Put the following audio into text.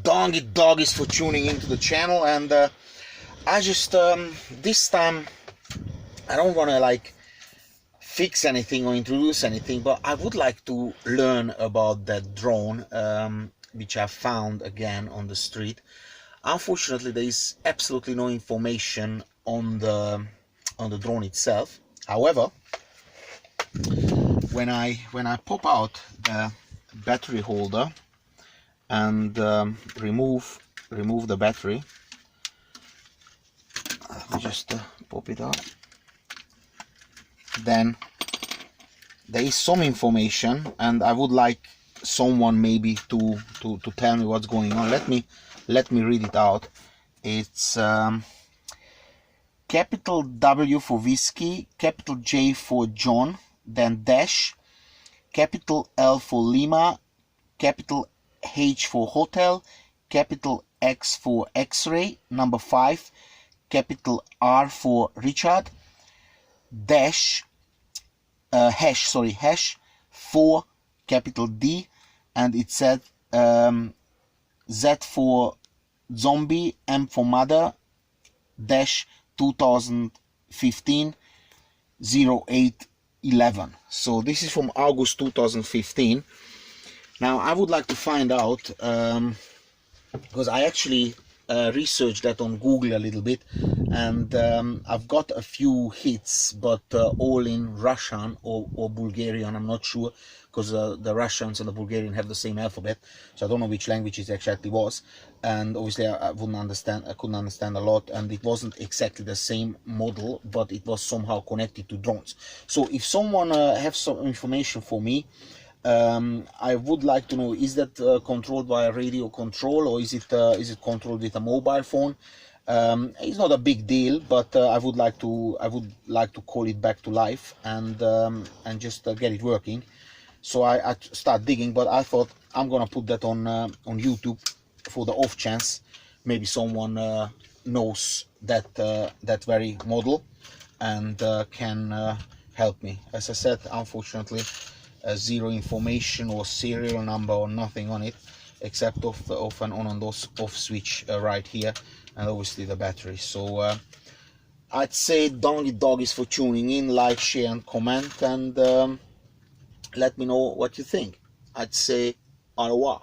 doggies for tuning into the channel. And I just this time I don't want to like fix anything or introduce anything, but I would like to learn about that drone which I found again on the street. Unfortunately, there is absolutely no information on the drone itself. However, when I pop out the battery holder and remove the battery, let me just pop it out, then there is some information, and I would like someone maybe to tell me what's going on. Let me read it out. It's capital W for whiskey, capital J for John, then dash, capital L for Lima, capital H for hotel, capital X for X-ray, number 5, capital R for Richard, dash, hash 4, capital D, and it said Z for zombie, M for mother, dash 2015 0811. So this is from August 2015. Now I would like to find out, because I actually researched that on Google a little bit, and I've got a few hits, but all in Russian or Bulgarian. I'm not sure, because the Russians and the Bulgarian have the same alphabet, so I don't know which language it exactly was, and obviously I couldn't understand a lot, and it wasn't exactly the same model, but it was somehow connected to drones. So if someone has some information for me, I would like to know, is that controlled by a radio control, or is it controlled with a mobile phone? It's not a big deal, but I would like to call it back to life and just get it working. So I start digging, but I thought I'm gonna put that on YouTube for the off chance maybe someone knows that very model and can help me. As I said, unfortunately, zero information or serial number or nothing on it, except of an on and off switch right here, and obviously the battery. So I'd say doggies for tuning in, like, share and comment, and let me know what you think. I'd say au revoir.